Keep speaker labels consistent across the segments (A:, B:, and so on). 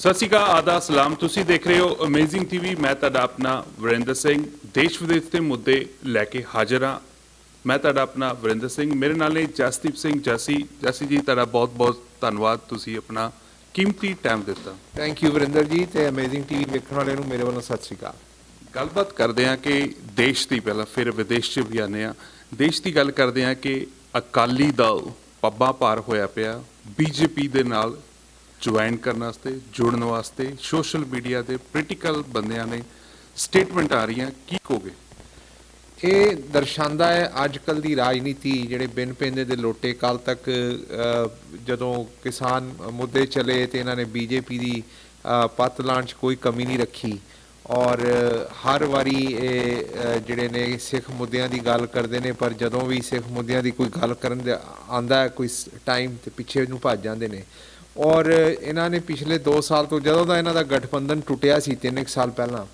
A: ਸਤਿ ਸ਼੍ਰੀ ਅਕਾਲ ਆਦਾ ਸਲਾਮ। ਤੁਸੀਂ ਦੇਖ ਰਹੇ ਹੋ ਅਮੇਜ਼ਿੰਗ ਟੀਵੀ। ਮੈਂ ਤੁਹਾਡਾ ਆਪਣਾ ਵਰਿੰਦਰ ਸਿੰਘ ਦੇਸ਼ ਵਿਦੇਸ਼ ਦੇ ਮੁੱਦੇ ਲੈ ਕੇ ਹਾਜ਼ਰ ਹਾਂ। ਮੈਂ ਤੁਹਾਡਾ ਆਪਣਾ ਵਰਿੰਦਰ ਸਿੰਘ, ਮੇਰੇ ਨਾਲ ਨੇ ਜਸਦੀਪ ਸਿੰਘ ਜੱਸੀ ਜੀ। ਤੁਹਾਡਾ ਬਹੁਤ ਬਹੁਤ ਧੰਨਵਾਦ, ਤੁਸੀਂ ਆਪਣਾ ਕੀਮਤੀ ਟਾਈਮ ਦਿੱਤਾ।
B: ਥੈਂਕ ਯੂ ਵਰਿੰਦਰ ਜੀ, ਤੇ ਅਮੇਜ਼ਿੰਗ ਟੀਵੀ ਵੇਖਣ ਵਾਲਿਆਂ ਨੂੰ ਮੇਰੇ ਵੱਲੋਂ ਸਤਿ ਸ਼੍ਰੀ ਅਕਾਲ।
A: ਗੱਲਬਾਤ ਕਰਦੇ ਹਾਂ ਕਿ ਦੇਸ਼ ਦੀ, ਪਹਿਲਾਂ ਫਿਰ ਵਿਦੇਸ਼ 'ਚ ਵੀ ਆਉਂਦੇ ਹਾਂ। ਦੇਸ਼ ਦੀ ਗੱਲ ਕਰਦੇ ਹਾਂ ਕਿ ਅਕਾਲੀ ਦਲ ਪੱਬਾਂ ਭਾਰ ਹੋਇਆ ਪਿਆ ਬੀਜੇਪੀ ਦੇ ਨਾਲ ਜੁਆਇਨ ਕਰਨ ਵਾਸਤੇ, ਜੁੜਨ ਵਾਸਤੇ। ਸੋਸ਼ਲ ਮੀਡੀਆ ਦੇ ਪੋਲੀਟੀਕਲ ਬੰਦਿਆਂ ਨੇ ਸਟੇਟਮੈਂਟ ਆ ਰਹੀਆਂ, ਕੀ ਕਹੋਗੇ?
B: ਇਹ ਦਰਸਾਉਂਦਾ ਹੈ ਅੱਜ ਕੱਲ੍ਹ ਦੀ ਰਾਜਨੀਤੀ, ਜਿਹੜੇ ਬਿਨ ਪੈਂਦੇ ਦੇ ਲੋਟੇ। ਕੱਲ ਤੱਕ ਜਦੋਂ ਕਿਸਾਨ ਮੁੱਦੇ ਚਲੇ ਤੇ ਇਹਨਾਂ ਨੇ ਬੀਜੇਪੀ ਦੀ ਪੱਤ ਲਾਉਣ 'ਚ ਕੋਈ ਕਮੀ ਨਹੀਂ ਰੱਖੀ, ਔਰ ਹਰ ਵਾਰੀ ਇਹ ਜਿਹੜੇ ਨੇ ਸਿੱਖ ਮੁੱਦਿਆਂ ਦੀ ਗੱਲ ਕਰਦੇ ਨੇ, ਪਰ ਜਦੋਂ ਵੀ ਸਿੱਖ ਮੁੱਦਿਆਂ ਦੀ ਕੋਈ ਗੱਲ ਕਰਨ ਦੇ ਆਉਂਦਾ ਕੋਈ ਟਾਈਮ, ਤੇ ਪਿੱਛੇ ਨੂੰ ਭੱਜ ਜਾਂਦੇ ਨੇ। ਔਰ ਇਹਨਾਂ ਨੇ ਪਿਛਲੇ 2 ਸਾਲ ਤੋਂ, ਜਦੋਂ ਦਾ ਇਹਨਾਂ ਦਾ ਗਠਬੰਧਨ ਟੁੱਟਿਆ ਸੀ 3 ਸਾਲ ਪਹਿਲਾਂ,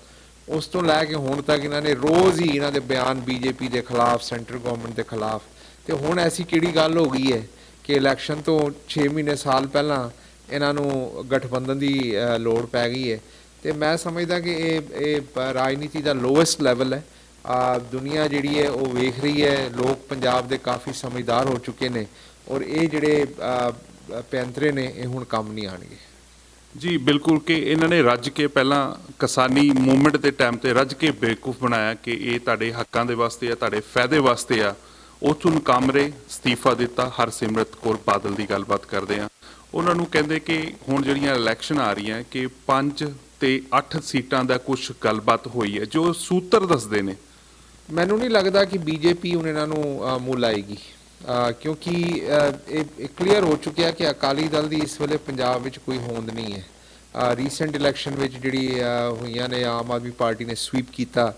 B: ਉਸ ਤੋਂ ਲੈ ਕੇ ਹੁਣ ਤੱਕ ਇਹਨਾਂ ਨੇ ਰੋਜ਼ ਹੀ ਇਹਨਾਂ ਦੇ ਬਿਆਨ ਬੀਜੇਪੀ ਦੇ ਖਿਲਾਫ, ਸੈਂਟਰ ਗਵਰਨਮੈਂਟ ਦੇ ਖਿਲਾਫ। ਤੇ ਹੁਣ ਐਸੀ ਕਿਹੜੀ ਗੱਲ ਹੋ ਗਈ ਹੈ ਕਿ ਇਲੈਕਸ਼ਨ ਤੋਂ 6 ਮਹੀਨੇ ਸਾਲ ਪਹਿਲਾਂ ਇਹਨਾਂ ਨੂੰ ਗਠਬੰਧਨ ਦੀ ਲੋੜ ਪੈ ਗਈ ਹੈ। ਤੇ ਮੈਂ ਸਮਝਦਾ ਕਿ ਇਹ ਰਾਜਨੀਤੀ ਦਾ ਲੋਐਸਟ ਲੈਵਲ ਹੈ। ਦੁਨੀਆ ਜਿਹੜੀ ਹੈ ਉਹ ਵੇਖ ਰਹੀ ਹੈ, ਲੋਕ ਪੰਜਾਬ ਦੇ ਕਾਫੀ ਸਮਝਦਾਰ ਹੋ ਚੁੱਕੇ ਨੇ, ਔਰ ਇਹ ਜਿਹੜੇ ਪੈਂਤਰੇ ਨੇ ਇਹ ਹੁਣ ਕੰਮ ਨਹੀਂ ਆਉਣਗੇ।
A: ਜੀ ਬਿਲਕੁਲ, ਕਿ ਇਹਨਾਂ ਨੇ ਰੱਜ ਕੇ ਪਹਿਲਾਂ ਕਿਸਾਨੀ ਮੂਵਮੈਂਟ ਦੇ ਟਾਈਮ ਤੇ ਰੱਜ ਕੇ ਬੇਵਕੂਫ ਬਣਾਇਆ ਕਿ ਇਹ ਤੁਹਾਡੇ ਹੱਕਾਂ ਦੇ ਵਾਸਤੇ ਆ, ਤੁਹਾਡੇ ਫਾਇਦੇ ਵਾਸਤੇ ਆ। ਉੱਥੋਂ ਕਾਮਰੇ ਅਸਤੀਫਾ ਦਿੱਤਾ। ਹਰਸਿਮਰਤ ਕੌਰ ਬਾਦਲ ਦੀ ਗੱਲਬਾਤ ਕਰਦੇ ਆ। ਉਹਨਾਂ ਨੂੰ ਕਹਿੰਦੇ ਕਿ ਹੁਣ ਜਿਹੜੀਆਂ ਇਲੈਕਸ਼ਨ ਆ ਰਹੀਆਂ ਕਿ 5 ਤੇ 8 ਸੀਟਾਂ ਦਾ ਕੁਝ ਗੱਲਬਾਤ ਹੋਈ ਹੈ, ਜੋ ਸੂਤਰ ਦੱਸਦੇ ਨੇ।
B: ਮੈਨੂੰ ਨਹੀਂ ਲੱਗਦਾ ਕਿ ਬੀਜੇਪੀ ਹੁਣ ਇਹਨਾਂ ਨੂੰ ਮੁੱਲ ਆਏਗੀ, ਕਿਉਂਕਿ ਇਹ ਕਲੀਅਰ ਹੋ ਚੁੱਕਿਆ ਕਿ ਅਕਾਲੀ ਦਲ ਦੀ ਇਸ ਵੇਲੇ ਪੰਜਾਬ ਵਿੱਚ ਕੋਈ ਹੋਂਦ ਨਹੀਂ ਹੈ। ਰੀਸੈਂਟ ਇਲੈਕਸ਼ਨ ਵਿੱਚ ਜਿਹੜੀ ਹੋਈਆਂ ਨੇ, ਆਮ ਆਦਮੀ ਪਾਰਟੀ ਨੇ ਸਵੀਪ ਕੀਤਾ।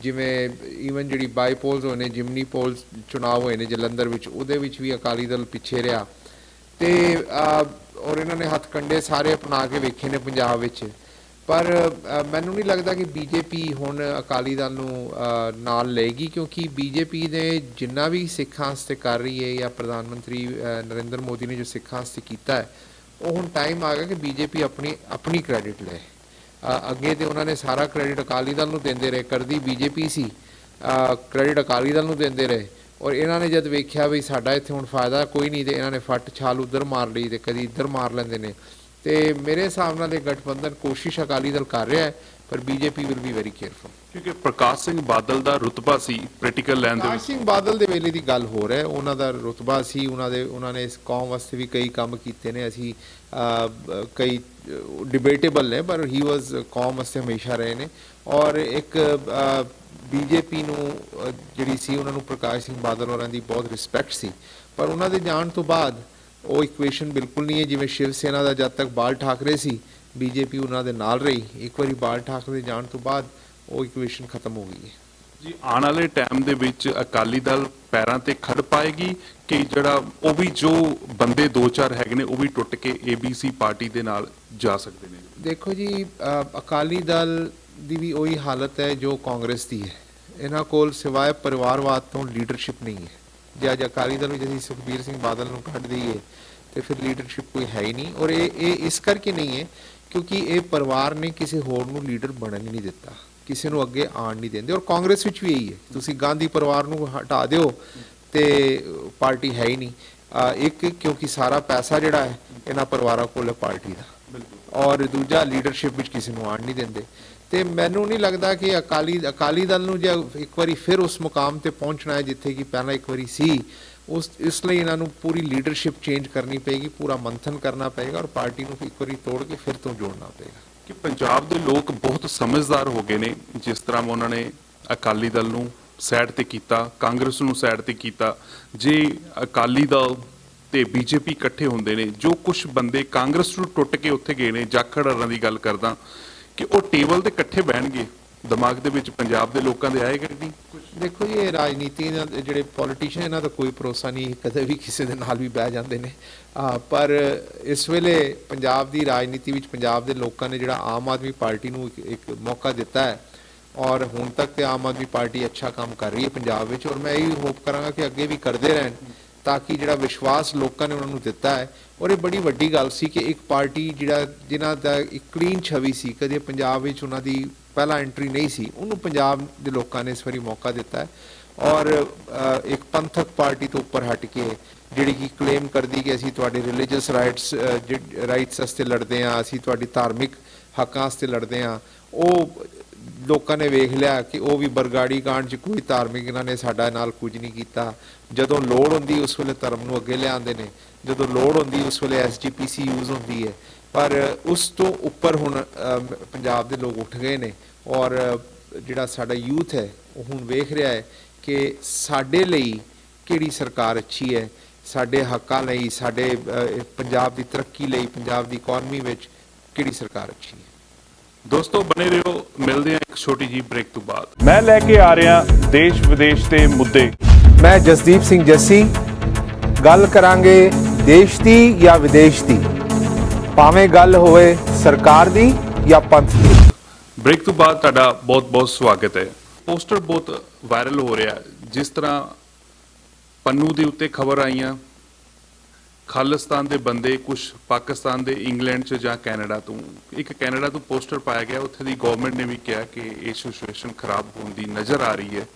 B: ਜਿਵੇਂ ਈਵਨ ਜਿਹੜੀ ਬਾਈ ਪੋਲਸ ਹੋਏ ਨੇ, ਜਿਮਨੀ ਪੋਲਸ ਚੁਣਾਵ ਹੋਏ ਨੇ ਜਲੰਧਰ ਵਿੱਚ, ਉਹਦੇ ਵਿੱਚ ਵੀ ਅਕਾਲੀ ਦਲ ਪਿੱਛੇ ਰਿਹਾ। ਤੇ ਔਰ ਇਹਨਾਂ ਨੇ ਹੱਥਕੰਡੇ ਸਾਰੇ ਅਪਣਾ ਕੇ ਵੇਖੇ ਨੇ ਪੰਜਾਬ ਵਿੱਚ। ਪਰ ਮੈਨੂੰ ਨਹੀਂ ਲੱਗਦਾ ਕਿ ਬੀਜੇਪੀ ਹੁਣ ਅਕਾਲੀ ਦਲ ਨੂੰ ਨਾਲ ਲਏਗੀ, ਕਿਉਂਕਿ ਬੀਜੇਪੀ ਨੇ ਜਿੰਨਾ ਵੀ ਸਿੱਖਾਂ ਵਾਸਤੇ ਕਰ ਰਹੀ ਹੈ, ਜਾਂ ਪ੍ਰਧਾਨ ਮੰਤਰੀ ਨਰਿੰਦਰ ਮੋਦੀ ਨੇ ਜੋ ਸਿੱਖਾਂ ਵਾਸਤੇ ਕੀਤਾ ਹੈ, ਉਹ ਹੁਣ ਟਾਈਮ ਆ ਗਿਆ ਕਿ ਬੀਜੇਪੀ ਆਪਣੀ ਕ੍ਰੈਡਿਟ ਲਏ। ਅੱਗੇ ਤੇ ਉਹਨਾਂ ਨੇ ਸਾਰਾ ਕ੍ਰੈਡਿਟ ਅਕਾਲੀ ਦਲ ਨੂੰ ਦਿੰਦੇ ਰਹੇ, ਕਰਦੀ ਬੀਜੇਪੀ ਸੀ, ਕ੍ਰੈਡਿਟ ਅਕਾਲੀ ਦਲ ਨੂੰ ਦਿੰਦੇ ਰਹੇ। ਔਰ ਇਹਨਾਂ ਨੇ ਜਦ ਵੇਖਿਆ ਵੀ ਸਾਡਾ ਇੱਥੇ ਹੁਣ ਫਾਇਦਾ ਕੋਈ ਨਹੀਂ, ਤੇ ਇਹਨਾਂ ਨੇ ਫੱਟ ਛਾਲ ਉੱਧਰ ਮਾਰ ਲਈ, ਤੇ ਕਦੀ ਇੱਧਰ ਮਾਰ ਲੈਂਦੇ ਨੇ। ਤੇ ਮੇਰੇ ਹਿਸਾਬ ਨਾਲ ਇਹ ਗਠਬੰਧਨ ਕੋਸ਼ਿਸ਼ ਅਕਾਲੀ ਦਲ ਕਰ ਰਿਹਾ ਹੈ, ਪਰ BJP will be very careful.
A: ਕਿਉਂਕਿ ਪ੍ਰਕਾਸ਼ ਸਿੰਘ ਬਾਦਲ ਦਾ ਰੁਤਬਾ ਸੀ ਪੋਲੀਟੀਕਲ ਲਾਈਨ ਦੇ ਵਿੱਚ।
B: ਪ੍ਰਕਾਸ਼ ਸਿੰਘ ਬਾਦਲ ਦੇ ਵੇਲੇ ਦੀ ਗੱਲ ਹੋ ਰਿਹਾ, ਉਹਨਾਂ ਦਾ ਰੁਤਬਾ ਸੀ, ਉਹਨਾਂ ਨੇ ਇਸ ਕੌਮ ਵਾਸਤੇ ਵੀ ਕਈ ਕੰਮ ਕੀਤੇ ਨੇ। ਅਸੀਂ ਕਈ ਡਿਬੇਟੇਬਲ ਨੇ, ਪਰ ਹੀ ਵਾਜ਼ ਕੌਮ ਵਾਸਤੇ ਹਮੇਸ਼ਾ ਰਹੇ ਨੇ। ਔਰ ਇੱਕ ਬੀਜੇਪੀ ਨੂੰ ਜਿਹੜੀ ਸੀ, ਉਹਨਾਂ ਨੂੰ ਪ੍ਰਕਾਸ਼ ਸਿੰਘ ਬਾਦਲ ਹੋਰਾਂ ਦੀ ਬਹੁਤ ਰਿਸਪੈਕਟ ਸੀ, ਪਰ ਉਹਨਾਂ ਦੇ ਜਾਣ ਤੋਂ ਬਾਅਦ ਉਹ ਇਕੁਏਸ਼ਨ ਬਿਲਕੁਲ ਨਹੀਂ ਹੈ। ਜਿਵੇਂ ਸ਼ਿਵ ਸੈਨਾ ਦਾ ਜਦ ਤੱਕ ਬਾਲ ਠਾਕਰੇ ਸੀ, ਬੀਜੇਪੀ ਉਹਨਾਂ ਦੇ ਨਾਲ ਰਹੀ। ਇੱਕ ਵਾਰੀ ਬਾਲ ਠਾਕਰੇ ਦੇ ਜਾਣ ਤੋਂ ਬਾਅਦ ਉਹ ਇਕੁਏਸ਼ਨ ਖਤਮ ਹੋ ਗਈ ਹੈ।
A: ਜੀ ਆਉਣ ਵਾਲੇ ਟਾਈਮ ਦੇ ਵਿੱਚ ਅਕਾਲੀ ਦਲ ਪੈਰਾਂ ਤੇ ਖੜ ਪਾਏਗੀ ਕਿ ਜਿਹੜਾ ਉਹ ਵੀ ਜੋ ਬੰਦੇ 2-4 ਹੈਗੇ ਨੇ ਉਹ ਵੀ ਟੁੱਟ ਕੇ ABC ਪਾਰਟੀ ਦੇ ਨਾਲ ਜਾ ਸਕਦੇ ਨੇ? ਦੇਖੋ
B: ਜੀ, ਅਕਾਲੀ ਦਲ ਦੀ ਵੀ ਉਹੀ ਹਾਲਤ ਹੈ ਜੋ ਕਾਂਗਰਸ ਦੀ ਹੈ। ਇਹਨਾਂ ਕੋਲ ਸਿਵਾਏ ਪਰਿਵਾਰਵਾਦ ਤੋਂ ਲੀਡਰਸ਼ਿਪ ਨਹੀਂ ਹੈ। ਜੇ ਅੱਜ ਅਕਾਲੀ ਦਲ ਵਿੱਚ ਅਸੀਂ ਸੁਖਬੀਰ ਸਿੰਘ ਬਾਦਲ ਨੂੰ ਕੱਢ ਦਈਏ ਤੇ ਫਿਰ ਲੀਡਰਸ਼ਿਪ ਕੋਈ ਹੈ ਹੀ ਨਹੀਂ। ਔਰ ਇਹ ਇਸ ਕਰਕੇ ਨਹੀਂ ਹੈ ਕਿਉਂਕਿ ਇਹ ਪਰਿਵਾਰ ਨੇ ਕਿਸੇ ਹੋਰ ਨੂੰ ਲੀਡਰ ਬਣਨ ਹੀ ਨਹੀਂ ਦਿੱਤਾ, ਕਿਸੇ ਨੂੰ ਅੱਗੇ ਆਉਣ ਨਹੀਂ ਦਿੰਦੇ। ਔਰ ਕਾਂਗਰਸ ਵਿੱਚ ਵੀ ਇਹੀ ਹੈ, ਤੁਸੀਂ ਗਾਂਧੀ ਪਰਿਵਾਰ ਨੂੰ ਹਟਾ ਦਿਓ ਤੇ ਪਾਰਟੀ ਹੈ ਹੀ ਨਹੀਂ। ਇੱਕ ਕਿਉਂਕਿ ਸਾਰਾ ਪੈਸਾ ਜਿਹੜਾ ਹੈ ਇਹਨਾਂ ਪਰਿਵਾਰਾਂ ਕੋਲ ਹੈ ਪਾਰਟੀ ਦਾ, ਔਰ ਦੂਜਾ ਲੀਡਰਸ਼ਿਪ ਵਿੱਚ ਕਿਸੇ ਨੂੰ ਆਉਣ ਨਹੀਂ ਦਿੰਦੇ। ਤੇ ਮੈਨੂੰ ਨਹੀਂ ਲੱਗਦਾ ਕਿ ਅਕਾਲੀ ਦਲ ਨੂੰ ਜੇ ਇੱਕ ਵਾਰੀ ਫਿਰ ਉਸ ਮੁਕਾਮ ਤੇ ਪਹੁੰਚਣਾ ਹੈ ਜਿੱਥੇ ਕਿ ਪਹਿਲਾਂ ਇੱਕ ਵਾਰੀ ਸੀ, ਇਸ ਲਈ ਇਹਨਾਂ ਨੂੰ ਪੂਰੀ ਲੀਡਰਸ਼ਿਪ ਚੇਂਜ ਕਰਨੀ ਪਏਗੀ, ਪੂਰਾ ਮੰਥਨ ਕਰਨਾ ਪਏਗਾ, ਔਰ ਪਾਰਟੀ ਨੂੰ ਇੱਕ ਵਾਰੀ ਤੋੜ ਕੇ ਫਿਰ ਤੋਂ ਜੋੜਨਾ ਪਏਗਾ।
A: ਕਿ ਪੰਜਾਬ ਦੇ ਲੋਕ ਬਹੁਤ ਸਮਝਦਾਰ ਹੋ ਗਏ ਨੇ। ਜਿਸ ਤਰ੍ਹਾਂ ਉਹਨਾਂ ਨੇ ਅਕਾਲੀ ਦਲ ਨੂੰ ਸਾਈਡ ਤੇ ਕੀਤਾ, ਕਾਂਗਰਸ ਨੂੰ ਸਾਈਡ ਤੇ ਕੀਤਾ। ਜੇ ਅਕਾਲੀ ਦਲ ਤੇ ਬੀਜੇਪੀ ਇਕੱਠੇ ਹੁੰਦੇ ਨੇ, ਜੋ ਕੁਝ ਬੰਦੇ ਕਾਂਗਰਸ ਨੂੰ ਟੁੱਟ ਕੇ ਉੱਥੇ ਗਏ ਨੇ, ਜਾਖੜ ਹਰਾਂ ਦੀ ਗੱਲ ਕਰਦਾ, ਕਿ ਉਹ ਟੇਬਲ ਤੇ ਇਕੱਠੇ ਬਹਿਣਗੇ, ਦਿਮਾਗ ਦੇ ਵਿੱਚ ਪੰਜਾਬ ਦੇ ਲੋਕਾਂ ਦੇ ਆਏਗਾ ਨਹੀਂ?
B: ਦੇਖੋ ਜੀ, ਇਹ ਰਾਜਨੀਤੀ ਦੇ ਜਿਹੜੇ ਪੋਲੀਟੀਸ਼ੀਅਨ, ਇਹਨਾਂ ਦਾ ਕੋਈ ਭਰੋਸਾ ਨਹੀਂ, ਕਦੇ ਵੀ ਕਿਸੇ ਦੇ ਨਾਲ ਵੀ ਬਹਿ ਜਾਂਦੇ ਨੇ। ਪਰ ਇਸ ਵੇਲੇ ਪੰਜਾਬ ਦੀ ਰਾਜਨੀਤੀ ਵਿੱਚ ਪੰਜਾਬ ਦੇ ਲੋਕਾਂ ਨੇ ਜਿਹੜਾ ਆਮ ਆਦਮੀ ਪਾਰਟੀ ਨੂੰ ਇੱਕ ਮੌਕਾ ਦਿੱਤਾ ਹੈ, ਔਰ ਹੁਣ ਤੱਕ ਤੇ ਆਮ ਆਦਮੀ ਪਾਰਟੀ ਅੱਛਾ ਕੰਮ ਕਰ ਰਹੀ ਹੈ ਪੰਜਾਬ ਵਿੱਚ। ਔਰ ਮੈਂ ਇਹ ਹੋਪ ਕਰਾਂਗਾ ਕਿ ਅੱਗੇ ਵੀ ਕਰਦੇ ਰਹਿਣ, ਤਾਂ ਕਿ ਜਿਹੜਾ ਵਿਸ਼ਵਾਸ ਲੋਕਾਂ ਨੇ ਉਹਨਾਂ ਨੂੰ ਦਿੱਤਾ ਹੈ ਔਰ ਇਹ ਬੜੀ ਵੱਡੀ ਗੱਲ ਸੀ ਕਿ ਇੱਕ ਪਾਰਟੀ ਜਿਨ੍ਹਾਂ ਦਾ ਇੱਕ ਕਲੀਨ ਛਵੀ ਸੀ, ਕਦੇ ਪੰਜਾਬ ਵਿੱਚ ਉਹਨਾਂ ਦੀ ਪਹਿਲਾ ਐਂਟਰੀ ਨਹੀਂ ਸੀ, ਉਹਨੂੰ ਪੰਜਾਬ ਦੇ ਲੋਕਾਂ ਨੇ ਇਸ ਵਾਰੀ ਮੌਕਾ ਦਿੱਤਾ ਹੈ। ਔਰ ਇੱਕ ਪੰਥਕ ਪਾਰਟੀ ਤੋਂ ਉੱਪਰ ਹਟ ਕੇ ਜਿਹੜੀ ਕਿ ਕਲੇਮ ਕਰਦੀ ਕਿ ਅਸੀਂ ਤੁਹਾਡੇ ਰਿਲੀਜੀਅਸ ਰਾਈਟਸ ਵਾਸਤੇ ਲੜਦੇ ਹਾਂ, ਅਸੀਂ ਤੁਹਾਡੀ ਧਾਰਮਿਕ ਹੱਕਾਂ ਵਾਸਤੇ ਲੜਦੇ ਹਾਂ, ਉਹ ਲੋਕਾਂ ਨੇ ਵੇਖ ਲਿਆ ਕਿ ਉਹ ਵੀ ਬਰਗਾੜੀ ਕਾਂਡ 'ਚ ਕੋਈ ਧਾਰਮਿਕ ਇਹਨਾਂ ਨੇ ਸਾਡਾ ਨਾਲ ਕੁਝ ਨਹੀਂ ਕੀਤਾ। ਜਦੋਂ ਲੋੜ ਹੁੰਦੀ ਉਸ ਵੇਲੇ ਧਰਮ ਨੂੰ ਅੱਗੇ ਲਿਆਉਂਦੇ ਨੇ, ਜਦੋਂ ਲੋੜ ਹੁੰਦੀ ਉਸ ਵੇਲੇ SGPC ਯੂਜ਼ ਹੁੰਦੀ ਹੈ। ਪਰ ਉਸ ਤੋਂ ਉੱਪਰ ਹੁਣ ਪੰਜਾਬ ਦੇ ਲੋਕ ਉੱਠ ਗਏ ਨੇ ਔਰ ਜਿਹੜਾ ਸਾਡਾ ਯੂਥ ਹੈ ਉਹ ਹੁਣ ਵੇਖ ਰਿਹਾ ਹੈ ਕਿ ਸਾਡੇ ਲਈ ਕਿਹੜੀ ਸਰਕਾਰ ਅੱਛੀ ਹੈ, ਸਾਡੇ ਹੱਕਾਂ ਲਈ, ਸਾਡੇ ਪੰਜਾਬ ਦੀ ਤਰੱਕੀ ਲਈ, ਪੰਜਾਬ ਦੀ ਇਕਨੋਮੀ ਵਿੱਚ ਕਿਹੜੀ ਸਰਕਾਰ ਅੱਛੀ ਹੈ।
A: ਦੋਸਤੋ ਬਣੇ ਰਹੋ, ਮਿਲਦੇ ਹਾਂ ਇੱਕ ਛੋਟੀ ਜੀ ਬ੍ਰੇਕ ਤੋਂ ਬਾਅਦ।
C: ਮੈਂ ਲੈ ਕੇ ਆ ਰਿਹਾ ਦੇਸ਼ ਵਿਦੇਸ਼ ਦੇ ਮੁੱਦੇ।
D: ਮੈਂ ਜਸਦੀਪ ਸਿੰਘ ਜੱਸੀ, ਗੱਲ ਕਰਾਂਗੇ ਦੇਸ਼ ਦੀ ਜਾਂ ਵਿਦੇਸ਼ ਦੀ, ਭਾਵੇਂ ਗੱਲ ਹੋਵੇ ਸਰਕਾਰ ਦੀ ਜਾਂ ਪੰਥ ਦੀ।
A: ਬ੍ਰੇਕ ਤੋਂ ਬਾਅਦ ਤੁਹਾਡਾ ਬਹੁਤ-ਬਹੁਤ ਸਵਾਗਤ ਹੈ। ਪੋਸਟਰ ਬਹੁਤ ਵਾਇਰਲ ਹੋ ਰਿਹਾ, ਜਿਸ ਤਰ੍ਹਾਂ ਪੰਨੂ ਦੇ ਉੱਤੇ ਖਬਰ ਆਈਆਂ, ਖਾਲਿਸਤਾਨ ਦੇ ਬੰਦੇ ਕੁਝ ਪਾਕਿਸਤਾਨ ਦੇ ਇੰਗਲੈਂਡ 'ਚ ਜਾਂ ਕੈਨੇਡਾ ਤੋਂ, ਇੱਕ ਕੈਨੇਡਾ ਤੋਂ ਪੋਸਟਰ ਪਾਇਆ ਗਿਆ, ਉੱਥੇ ਦੀ ਗਵਰਨਮੈਂਟ ਨੇ ਵੀ ਕਿਹਾ ਕਿ ਇਹ ਸਿਚੁਏਸ਼ਨ ਖਰਾਬ ਹੋਣ ਦੀ ਨਜ਼ਰ ਆ ਰਹੀ ਹੈ।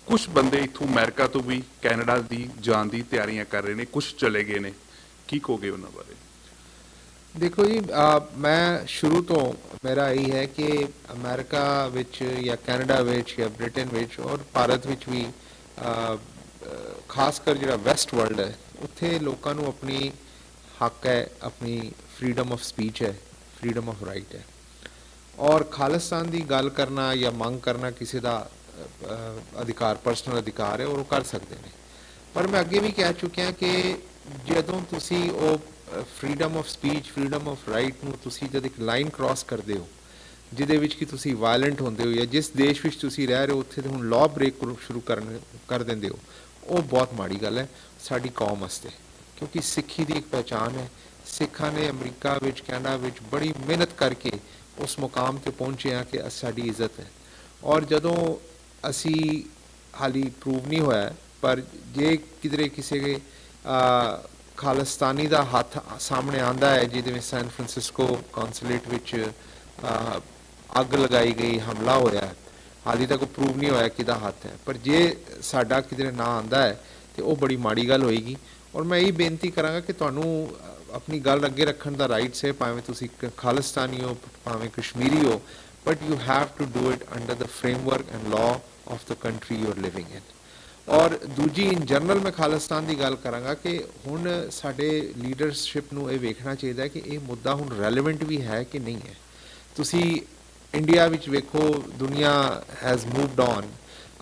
A: ਕੁਝ ਬੰਦੇ ਇੱਥੋਂ ਅਮਰੀਕਾ ਤੋਂ ਵੀ ਕੈਨੇਡਾ ਦੀ ਜਾਣ ਦੀ ਤਿਆਰੀਆਂ ਕਰ ਰਹੇ ਨੇ, ਕੁਝ ਚਲੇ ਗਏ ਨੇ, ਕੀ ਕਹੋਗੇ ਉਹਨਾਂ ਬਾਰੇ?
B: ਦੇਖੋ ਜੀ, ਮੈਂ ਸ਼ੁਰੂ ਤੋਂ ਮੇਰਾ ਇਹੀ ਹੈ ਕਿ ਅਮਰੀਕਾ ਵਿੱਚ ਜਾਂ ਕੈਨੇਡਾ ਵਿੱਚ ਜਾਂ ਬ੍ਰਿਟੇਨ ਵਿੱਚ ਔਰ ਭਾਰਤ ਵਿੱਚ ਵੀ ਖਾਸ ਕਰ ਜਿਹੜਾ ਵੈਸਟ ਵਰਲਡ ਹੈ, ਉੱਥੇ ਲੋਕਾਂ ਨੂੰ ਆਪਣੀ ਹੱਕ ਹੈ, ਆਪਣੀ ਫਰੀडम ਆਫ ਸਪੀਚ ਹੈ, ਫਰੀडम ਆਫ ਰਾਈਟ ਹੈ। ਔਰ ਖਾਲਿਸਤਾਨ ਦੀ ਗੱਲ ਕਰਨਾ ਜਾਂ ਮੰਗ ਕਰਨਾ ਕਿਸੇ ਦਾ ਅਧਿਕਾਰ, ਪਰਸਨਲ ਅਧਿਕਾਰ ਹੈ ਔਰ ਉਹ ਕਰ ਸਕਦੇ ਨੇ। ਪਰ ਮੈਂ ਅੱਗੇ ਵੀ ਕਹਿ ਚੁੱਕਿਆ ਕਿ ਜਦੋਂ ਤੁਸੀਂ ਉਹ freedom of speech, freedom of right ਨੂੰ ਤੁਸੀਂ ਜਦ ਇੱਕ ਲਾਈਨ ਕ੍ਰਾਸ ਕਰਦੇ ਹੋ ਜਿਹਦੇ ਵਿੱਚ ਕਿ ਤੁਸੀਂ ਵਾਇਲੈਂਟ ਹੁੰਦੇ ਹੋ ਜਾਂ ਜਿਸ ਦੇਸ਼ ਵਿੱਚ ਤੁਸੀਂ ਰਹਿ ਰਹੇ ਹੋ ਉੱਥੇ ਤੇ ਹੁਣ ਲਾਅ ਬ੍ਰੇਕ ਸ਼ੁਰੂ ਕਰ ਦਿੰਦੇ ਹੋ, ਉਹ ਬਹੁਤ ਮਾੜੀ ਗੱਲ ਹੈ ਸਾਡੀ ਕੌਮ ਵਾਸਤੇ। ਕਿਉਂਕਿ ਸਿੱਖੀ ਦੀ ਇੱਕ ਪਹਿਚਾਣ ਹੈ, ਸਿੱਖਾਂ ਨੇ ਅਮਰੀਕਾ ਵਿੱਚ, ਕੈਨੇਡਾ ਵਿੱਚ ਬੜੀ ਮਿਹਨਤ ਕਰਕੇ ਉਸ ਮੁਕਾਮ ਤੇ ਪਹੁੰਚੇ ਹਾਂ ਕਿ ਸਾਡੀ ਇੱਜ਼ਤ ਹੈ। ਔਰ ਜਦੋਂ ਅਸੀਂ ਹਾਲੀ ਪ੍ਰੂਵ ਨਹੀਂ ਹੋਇਆ, ਪਰ ਜੇ ਕਿਧਰੇ ਕਿਸੇ ਖਾਲਿਸਤਾਨੀ ਦਾ ਹੱਥ ਸਾਹਮਣੇ ਆਂਦਾ ਹੈ, ਜਿਹਦੇ ਵਿੱਚ ਸੈਨ ਫਰਾਂਸਿਸਕੋ ਕੌਂਸੂਲੇਟ ਵਿੱਚ ਅੱਗ ਲਗਾਈ ਗਈ, ਹਮਲਾ ਹੋਇਆ, ਹਾਲੀ ਤੱਕ ਪ੍ਰੂਵ ਨਹੀਂ ਹੋਇਆ ਕਿਹਦਾ ਹੱਥ ਹੈ, ਪਰ ਜੇ ਸਾਡਾ ਕਿਧਰੇ ਨਾ ਆਂਦਾ ਹੈ ਤੇ ਉਹ ਬੜੀ ਮਾੜੀ ਗੱਲ ਹੋਏਗੀ। ਔਰ ਮੈਂ ਇਹ ਬੇਨਤੀ ਕਰਾਂਗਾ ਕਿ ਤੁਹਾਨੂੰ ਆਪਣੀ ਗੱਲ ਅੱਗੇ ਰੱਖਣ ਦਾ ਰਾਈਟਸ ਹੈ, ਭਾਵੇਂ ਤੁਸੀਂ ਖਾਲਿਸਤਾਨੀ ਹੋ, ਭਾਵੇਂ ਕਸ਼ਮੀਰੀ ਹੋ, but you have to do it under the framework and law of the country you are living in. ਔਰ ਦੂਜੀ ਇਨ ਜਨਰਲ ਮੈਂ ਖਾਲਿਸਤਾਨ ਦੀ ਗੱਲ ਕਰਾਂਗਾ ਕਿ ਹੁਣ ਸਾਡੇ ਲੀਡਰਸ਼ਿਪ ਨੂੰ ਇਹ ਵੇਖਣਾ ਚਾਹੀਦਾ ਕਿ ਇਹ ਮੁੱਦਾ ਹੁਣ ਰੈਲੇਵੈਂਟ ਵੀ ਹੈ ਕਿ ਨਹੀਂ ਹੈ। ਤੁਸੀਂ ਇੰਡੀਆ ਵਿੱਚ ਵੇਖੋ, ਦੁਨੀਆ ਹੈਜ਼ ਮੂਵਡ ਔਨ,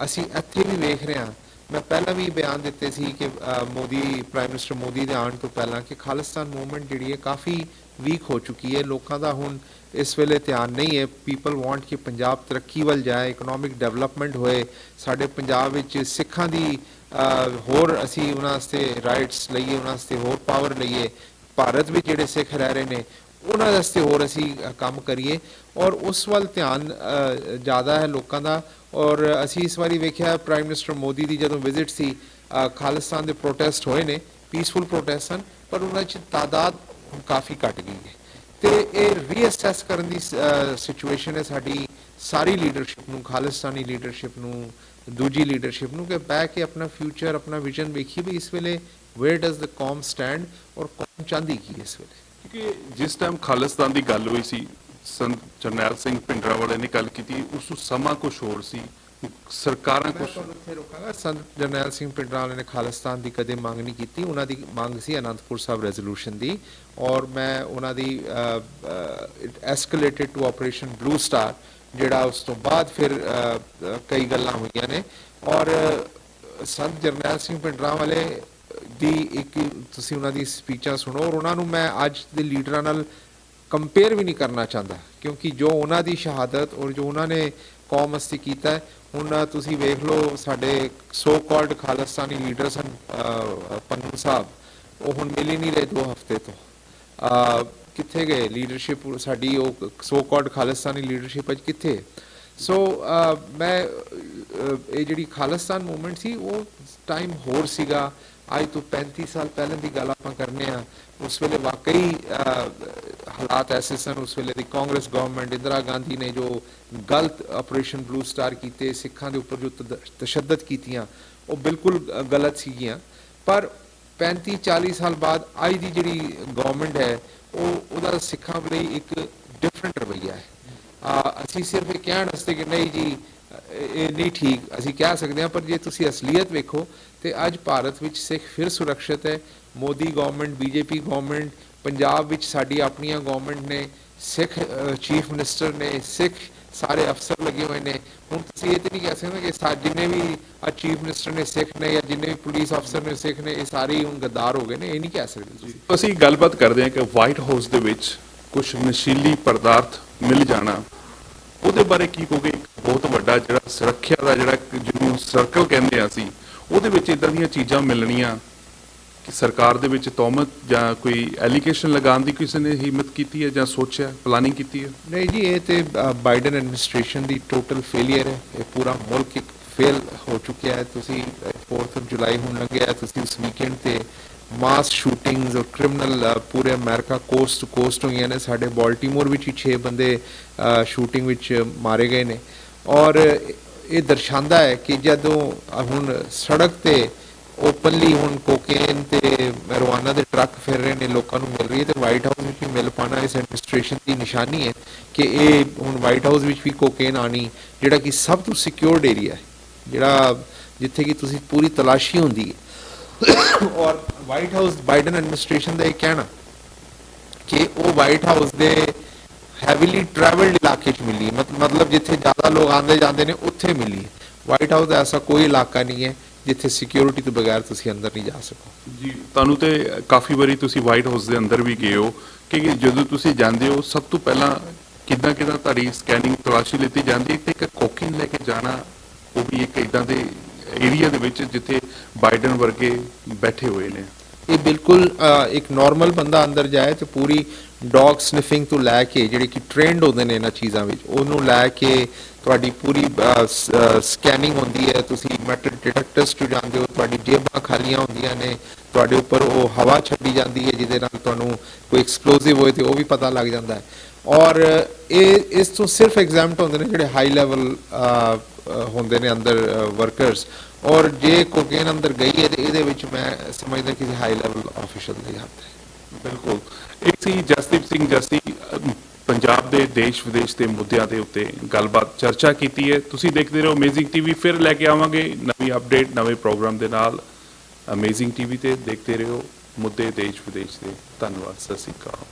B: ਅਸੀਂ ਇੱਥੇ ਵੀ ਵੇਖ ਰਹੇ ਹਾਂ। ਮੈਂ ਪਹਿਲਾਂ ਵੀ ਬਿਆਨ ਦਿੱਤੇ ਸੀ ਕਿ ਪ੍ਰਾਈਮ ਮਿਨਿਸਟਰ ਮੋਦੀ ਦੇ ਆਉਣ ਤੋਂ ਪਹਿਲਾਂ ਕਿ ਖਾਲਿਸਤਾਨ ਮੂਵਮੈਂਟ ਜਿਹੜੀ ਹੈ ਕਾਫੀ ਵੀਕ ਹੋ ਚੁੱਕੀ ਹੈ। ਲੋਕਾਂ ਦਾ ਹੁਣ ਇਸ ਵੇਲੇ ਧਿਆਨ ਨਹੀਂ ਹੈ। ਪੀਪਲ ਵਾਂਟ ਕਿ ਪੰਜਾਬ ਤਰੱਕੀ ਵੱਲ ਜਾਏ, ਇਕਨੋਮਿਕ ਡਿਵੈਲਪਮੈਂਟ ਹੋਏ, ਸਾਡੇ ਪੰਜਾਬ ਵਿੱਚ ਸਿੱਖਾਂ ਦੀ ਹੋਰ ਅਸੀਂ ਉਹਨਾਂ ਵਾਸਤੇ ਰਾਈਟਸ ਲਈਏ, ਉਹਨਾਂ ਵਾਸਤੇ ਹੋਰ ਪਾਵਰ ਲਈਏ, ਭਾਰਤ ਵਿੱਚ ਜਿਹੜੇ ਸਿੱਖ ਰਹਿ ਰਹੇ ਨੇ ਉਹਨਾਂ ਵਾਸਤੇ ਹੋਰ ਅਸੀਂ ਕੰਮ ਕਰੀਏ। ਔਰ ਉਸ ਵੱਲ ਧਿਆਨ ਜ਼ਿਆਦਾ ਹੈ ਲੋਕਾਂ ਦਾ। ਔਰ ਅਸੀਂ ਇਸ ਵਾਰੀ ਵੇਖਿਆ ਪ੍ਰਾਈਮ ਮਿਨਿਸਟਰ ਮੋਦੀ ਦੀ ਜਦੋਂ ਵਿਜ਼ਿਟ ਸੀ, ਖਾਲਿਸਤਾਨ ਦੇ ਪ੍ਰੋਟੈਸਟ ਹੋਏ ਨੇ, ਪੀਸਫੁਲ ਪ੍ਰੋਟੈਸਟ ਹਨ, ਪਰ ਉਹਨਾਂ 'ਚ ਤਾਦਾਦ ਕਾਫੀ ਘੱਟ ਗਈ ਹੈ। ਤੇ ਇਹ ਰੀਅਸੈਸ ਕਰਨ ਦੀ ਸਿਚੁਏਸ਼ਨ ਹੈ ਸਾਡੀ ਸਾਰੀ ਲੀਡਰਸ਼ਿਪ ਨੂੰ, ਖਾਲਿਸਤਾਨੀ ਲੀਡਰਸ਼ਿਪ ਨੂੰ, ਦੂਜੀ ਲੀਡਰਸ਼ਿਪ ਨੂੰ, ਕਿ ਬਹਿ ਕੇ ਆਪਣਾ ਫਿਊਚਰ, ਆਪਣਾ ਵਿਜ਼ਨ ਵੇਖੀਏ ਵੀ ਇਸ ਵੇਲੇ ਵੇਅਰ ਡਜ਼ ਦ ਕੌਮ ਸਟੈਂਡ ਔਰ ਕੌਮ ਚਾਹੁੰਦੀ ਕੀ ਇਸ ਵੇਲੇ।
A: ਕਿਉਂਕਿ ਜਿਸ ਟਾਈਮ ਖਾਲਿਸਤਾਨ ਦੀ ਗੱਲ ਹੋਈ ਸੀ, ਸੰਤ ਜਰਨੈਲ ਸਿੰਘ ਭਿੰਡਰਾਂਵਾਲੇ ਨੇ ਗੱਲ ਕੀਤੀ, ਉਸ ਨੂੰ ਸਮਾਂ ਕੁਝ ਹੋਰ ਸੀ, ਸਰਕਾਰਾਂ ਕੁਝ।
B: ਮੈਂ ਤੁਹਾਨੂੰ ਇੱਥੇ ਰੋਕਾਂਗਾ। ਸੰਤ ਜਰਨੈਲ ਸਿੰਘ ਭਿੰਡਰਾਂਵਾਲੇ ਨੇ ਖਾਲਿਸਤਾਨ ਦੀ ਕਦੇ ਮੰਗ ਨਹੀਂ ਕੀਤੀ, ਉਹਨਾਂ ਦੀ ਮੰਗ ਸੀ ਅਨੰਦਪੁਰ ਸਾਹਿਬ ਰੈਜ਼ੋਲੂਸ਼ਨ ਦੀ। ਔਰ ਮੈਂ ਉਹਨਾਂ ਦੀ escalated to operation blue star, ਜਿਹੜਾ ਉਸ ਤੋਂ ਬਾਅਦ ਫਿਰ ਕਈ ਗੱਲਾਂ ਹੋਈਆਂ ਨੇ। ਔਰ ਸੰਤ ਜਰਨੈਲ ਸਿੰਘ ਭਿੰਡਰਾਂਵਾਲੇ ਦੀ ਇੱਕ ਤੁਸੀਂ ਉਹਨਾਂ ਦੀ ਸਪੀਚਾਂ ਸੁਣੋ, ਔਰ ਉਹਨਾਂ ਨੂੰ ਮੈਂ ਅੱਜ ਦੇ ਲੀਡਰਾਂ ਨਾਲ ਕੰਪੇਅਰ ਵੀ ਨਹੀਂ ਕਰਨਾ ਚਾਹੁੰਦਾ, ਕਿਉਂਕਿ ਜੋ ਉਹਨਾਂ ਦੀ ਸ਼ਹਾਦਤ ਔਰ ਜੋ ਉਹਨਾਂ ਨੇ ਕੌਮ ਵਾਸਤੇ ਕੀਤਾ, ਹੁਣ ਤੁਸੀਂ ਵੇਖ ਲਓ ਸਾਡੇ ਸੋ ਕਾਲਡ ਖਾਲਿਸਤਾਨੀ ਲੀਡਰ ਸਨ, ਪੰਨੂ ਸਾਹਿਬ, ਉਹ ਹੁਣ ਮਿਲ ਹੀ ਨਹੀਂ ਰਹੇ 2 ਹਫ਼ਤੇ ਤੋਂ। ਕਿੱਥੇ ਗਏ ਲੀਡਰਸ਼ਿਪ ਸਾਡੀ? ਉਹ ਸੋ ਕਾਲਡ ਖਾਲਿਸਤਾਨੀ ਲੀਡਰਸ਼ਿਪ ਅੱਜ ਕਿੱਥੇ? ਸੋ ਮੈਂ ਇਹ ਜਿਹੜੀ ਖਾਲਿਸਤਾਨ ਮੂਵਮੈਂਟ ਸੀ, ਉਹ ਟਾਈਮ ਹੋਰ ਸੀਗਾ, ਅੱਜ ਤੋਂ 35 ਸਾਲ ਪਹਿਲਾਂ ਦੀ ਗੱਲ ਆਪਾਂ ਕਰਨੇ ਆ, ਉਸ ਵੇਲੇ ਵਾਕਈ ਹਾਲਾਤ ਐਸੇ ਸਨ। ਉਸ ਵੇਲੇ ਦੀ ਕਾਂਗਰਸ ਗਵਰਨਮੈਂਟ, ਇੰਦਰਾ ਗਾਂਧੀ ਨੇ ਜੋ ਗਲਤ ਆਪਰੇਸ਼ਨ ਬਲੂ ਸਟਾਰ ਕੀਤੇ, ਸਿੱਖਾਂ ਦੇ ਉੱਪਰ ਜੋ ਤਸ਼ੱਦਦ ਕੀਤੀਆਂ, ਉਹ ਬਿਲਕੁਲ ਗਲਤ ਸੀਗੀਆਂ। ਪਰ 35-40 ਸਾਲ ਬਾਅਦ ਅੱਜ ਦੀ ਜਿਹੜੀ ਗਵਰਨਮੈਂਟ ਹੈ ਉਹਦਾ ਸਿੱਖਾਂ ਲਈ ਇੱਕ ਡਿਫਰੈਂਟ ਰਵੱਈਆ ਹੈ। ਅਸੀਂ ਸਿਰਫ ਇਹ ਕਹਿਣ ਵਾਸਤੇ ਕਿ ਨਹੀਂ ਜੀ ਇਹ ਨਹੀਂ ਠੀਕ, ਅਸੀਂ ਕਹਿ ਸਕਦੇ ਹਾਂ, ਪਰ ਜੇ ਤੁਸੀਂ ਅਸਲੀਅਤ ਵੇਖੋ ਤੇ ਅੱਜ ਭਾਰਤ ਵਿੱਚ ਸਿੱਖ ਫਿਰ ਸੁਰੱਖਿਅਤ ਹੈ। Modi government, BJP government, Punjab ਵਿੱਚ ਸਾਡੀ ਆਪਣੀਆਂ ਗਵਰਨਮੈਂਟ ਨੇ, ਸਿੱਖ ਚੀਫ ਮਿਨਿਸਟਰ ਨੇ, ਸਿੱਖ ਸਾਰੇ ਅਫਸਰ ਲੱਗੇ ਹੋਏ ਨੇ। ਹੁਣ ਤੁਸੀਂ ਇਹ ਤੇ ਨਹੀਂ ਕਹਿ ਸਕਦੇ ਕਿ ਜਿੰਨੇ ਵੀ ਚੀਫ ਮਿਨਿਸਟਰ ਨੇ ਸਿੱਖ ਨੇ, ਜਾਂ ਜਿੰਨੇ ਵੀ ਪੁਲਿਸ ਅਫਸਰ ਨੇ ਸਿੱਖ ਨੇ, ਇਹ ਸਾਰੇ ਹੀ ਹੁਣ ਗੱਦਾਰ ਹੋ ਗਏ ਨੇ, ਇਹ ਨਹੀਂ ਕਹਿ ਸਕਦੇ ਤੁਸੀਂ।
A: ਅਸੀਂ ਗੱਲਬਾਤ ਕਰਦੇ ਹਾਂ ਕਿ ਵਾਈਟ ਹਾਊਸ ਦੇ ਵਿੱਚ ਕੁਝ ਨਸ਼ੀਲੀ ਪਦਾਰਥ ਮਿਲ ਜਾਣਾ, ਉਹਦੇ ਬਾਰੇ ਕੀ ਕਹੋਗੇ? ਇੱਕ ਬਹੁਤ ਵੱਡਾ ਜਿਹੜਾ ਸੁਰੱਖਿਆ ਦਾ ਜਿਹੜਾ ਜਿਹਨੂੰ ਸਰਕਲ ਕਹਿੰਦੇ ਆ ਅਸੀਂ, ਉਹਦੇ ਵਿੱਚ ਇਦਾਂ ਦੀਆਂ ਚੀਜ਼ਾਂ ਮਿਲਣੀਆਂ ਕਿ ਸਰਕਾਰ ਦੇ ਵਿੱਚ ਤਹਿਮਤ ਜਾਂ ਕੋਈ ਐਲੀਗੇਸ਼ਨ ਲਗਾਉਣ ਦੀ ਕਿਸੇ ਨੇ ਹਿੰਮਤ ਕੀਤੀ ਹੈ ਜਾਂ ਸੋਚਿਆ, ਪਲਾਨਿੰਗ ਕੀਤੀ ਹੈ?
B: ਨਹੀਂ ਜੀ, ਇਹ ਤੇ ਬਾਈਡਨ ਐਡਮਿਨਿਸਟ੍ਰੇਸ਼ਨ ਦੀ ਟੋਟਲ ਫੇਲੀਅਰ ਹੈ। ਇਹ ਪੂਰਾ ਮੁਲਕ ਇੱਕ ਫੇਲ ਹੋ ਚੁੱਕਿਆ ਹੈ। ਤੁਸੀਂ 4 ਜੁਲਾਈ ਹੁਣ ਲੰਘਿਆ, ਤੁਸੀਂ ਉਸ ਵੀਕਐਂਡ ਤੇ ਮਾਸ ਸ਼ੂਟਿੰਗਸ ਔਰ ਕ੍ਰਿਮੀਨਲ ਪੂਰੇ ਅਮਰੀਕਾ ਕੋਸਟ ਟੂ ਕੋਸਟ ਹੋਈਆਂ ਨੇ। ਸਾਡੇ ਬਾਲਟੀਮੋਰ ਵਿੱਚ ਹੀ 6 ਬੰਦੇ ਸ਼ੂਟਿੰਗ ਵਿੱਚ ਮਾਰੇ ਗਏ ਨੇ। ਔਰ ਇਹ ਦਰਸਾਉਂਦਾ ਹੈ ਕਿ ਜਦੋਂ ਹੁਣ ਸੜਕ ਤੇ ਓਪਨਲੀ ਹੁਣ ਕੋਕੇਨ ਤੇ ਮੈਰੀਜੁਆਨਾ ਦੇ ਟਰੱਕ ਫਿਰ ਰਹੇ ਨੇ, ਲੋਕਾਂ ਨੂੰ ਮਿਲ ਰਹੀ ਹੈ, ਤੇ ਵਾਈਟ ਹਾਊਸ ਵਿੱਚ ਵੀ ਮਿਲ ਪਾਣਾ ਇਸ ਐਡਮਿਨਿਸਟ੍ਰੇਸ਼ਨ ਦੀ ਨਿਸ਼ਾਨੀ ਹੈ ਕਿ ਇਹ ਹੁਣ ਵਾਈਟ ਹਾਊਸ ਵਿੱਚ ਵੀ ਕੋਕੇਨ ਆਣੀ, ਜਿਹੜਾ ਕਿ ਸਭ ਤੋਂ ਸਿਕਿਉਰਡ ਏਰੀਆ ਹੈ, ਜਿਹੜਾ ਜਿੱਥੇ ਕਿ ਤੁਸੀਂ ਪੂਰੀ ਤਲਾਸ਼ੀ ਹੁੰਦੀ ਹੈ। ਔਰ ਵਾਈਟ ਹਾਊਸ, ਬਾਈਡਨ ਐਡਮਿਨਿਸਟ੍ਰੇਸ਼ਨ ਦਾ ਇਹ ਕਹਿਣਾ ਕਿ ਉਹ ਵਾਈਟ ਹਾਊਸ ਦੇ ਹੈਵੀਲੀ ਟਰੈਵਲਡ ਇਲਾਕੇ 'ਚ ਮਿਲੀ, ਮਤਲਬ ਜਿੱਥੇ ਜ਼ਿਆਦਾ ਲੋਕ ਆਉਂਦੇ ਜਾਂਦੇ ਨੇ ਉੱਥੇ ਮਿਲੀ। ਵਾਈਟ ਹਾਊਸ ਦਾ ਐਸਾ ਕੋਈ ਇਲਾਕਾ ਨਹੀਂ ਹੈ ਜਿੱਥੇ ਸਿਕਿਉਰਿਟੀ ਤੋਂ ਬਗੈਰ ਤੁਸੀਂ ਅੰਦਰ ਨਹੀਂ ਜਾ ਸਕੋ।
A: ਜੀ, ਤੁਹਾਨੂੰ ਤੇ ਕਾਫੀ ਵਾਰੀ ਤੁਸੀਂ ਵਾਈਟ ਹਾਊਸ ਦੇ ਅੰਦਰ ਵੀ ਗਏ ਹੋ, ਕਿ ਜਦੋਂ ਤੁਸੀਂ ਜਾਂਦੇ ਹੋ ਸਭ ਤੋਂ ਪਹਿਲਾਂ ਕਿੱਦਾਂ ਤੁਹਾਡੀ ਸਕੈਨਿੰਗ ਤਲਾਸ਼ੀ ਲਿੱਤੀ ਜਾਂਦੀ ਹੈ? ਤੇ ਇੱਕ ਕੋਕੇਨ ਲੈ ਕੇ ਜਾਣਾ, ਉਹ ਵੀ ਇੱਕ ਇਦਾਂ ਦੇ ਏਰੀਆ ਦੇ ਵਿੱਚ ਜਿੱਥੇ ਬਾਈਡਨ ਵਰਗੇ ਬੈਠੇ ਹੋਏ ਨੇ।
B: ਇਹ ਬਿਲਕੁਲ ਇੱਕ ਨਾਰਮਲ ਬੰਦਾ ਅੰਦਰ ਜਾਏ ਤੇ ਪੂਰੀ ਡੌਗ ਸਨਿਫਿੰਗ ਤੋਂ ਲੈ ਕੇ, ਜਿਹੜੇ ਕਿ ਟ੍ਰੇਨਡ ਹੁੰਦੇ ਨੇ ਇਹਨਾਂ ਚੀਜ਼ਾਂ ਵਿੱਚ, ਉਹਨੂੰ ਲੈ ਕੇ ਤੁਹਾਡੀ ਪੂਰੀ ਸਕੈਨਿੰਗ ਹੁੰਦੀ ਹੈ। ਤੁਸੀਂ ਮੈਟਲ ਡਿਟੈਕਟਰਸ ਤੋਂ ਜਾਂਦੇ ਹੋ, ਤੁਹਾਡੀ ਜੇਬਾਂ ਖਾਲੀਆਂ ਹੁੰਦੀਆਂ ਨੇ, ਤੁਹਾਡੇ ਉੱਪਰ ਉਹ ਹਵਾ ਛੱਡੀ ਜਾਂਦੀ ਹੈ ਜਿਹਦੇ ਨਾਲ ਤੁਹਾਨੂੰ ਕੋਈ ਐਕਸਪਲੋਸਿਵ ਹੋਏ ਤੇ ਉਹ ਵੀ ਪਤਾ ਲੱਗ ਜਾਂਦਾ ਹੈ। ਔਰ ਇਹ ਇਸ ਤੋਂ ਸਿਰਫ ਐਗਜ਼ੈਂਪਟ ਹੁੰਦੇ ਨੇ ਜਿਹੜੇ ਹਾਈ ਲੈਵਲ ਹੁੰਦੇ ਨੇ ਅੰਦਰ ਵਰਕਰਸ। ਔਰ ਜੇ ਕੋਕੇਨ ਅੰਦਰ ਗਈ ਹੈ ਤੇ ਇਹਦੇ ਵਿੱਚ ਮੈਂ ਸਮਝਦਾ ਕਿਸੇ ਹਾਈ ਲੈਵਲ ਆਫੀਸ਼ਲ ਦੀ ਹੱਥ ਹੈ।
A: ਬਿਲਕੁਲ। ਇੱਕ ਸੀ ਜਸਦੀਪ ਸਿੰਘ ਜੱਸੀ, ਪੰਜਾਬ ਦੇ ਦੇਸ਼ ਵਿਦੇਸ਼ ਦੇ ਮੁੱਦਿਆਂ ਦੇ ਉੱਤੇ ਗੱਲਬਾਤ ਚਰਚਾ ਕੀਤੀ ਹੈ। ਤੁਸੀਂ ਦੇਖਦੇ ਰਹੋ ਅਮੇਜ਼ਿੰਗ ਟੀਵੀ, ਫਿਰ ਲੈ ਕੇ ਆਵਾਂਗੇ ਨਵੀਂ ਅਪਡੇਟ ਨਵੇਂ ਪ੍ਰੋਗਰਾਮ ਦੇ ਨਾਲ। ਅਮੇਜ਼ਿੰਗ ਟੀਵੀ ਤੇ ਦੇਖਦੇ ਰਹੋ ਮੁੱਦੇ ਦੇਸ਼ ਵਿਦੇਸ਼ ਦੇ। ਧੰਨਵਾਦ, ਸਤਿ ਸ਼੍ਰੀ ਅਕਾਲ।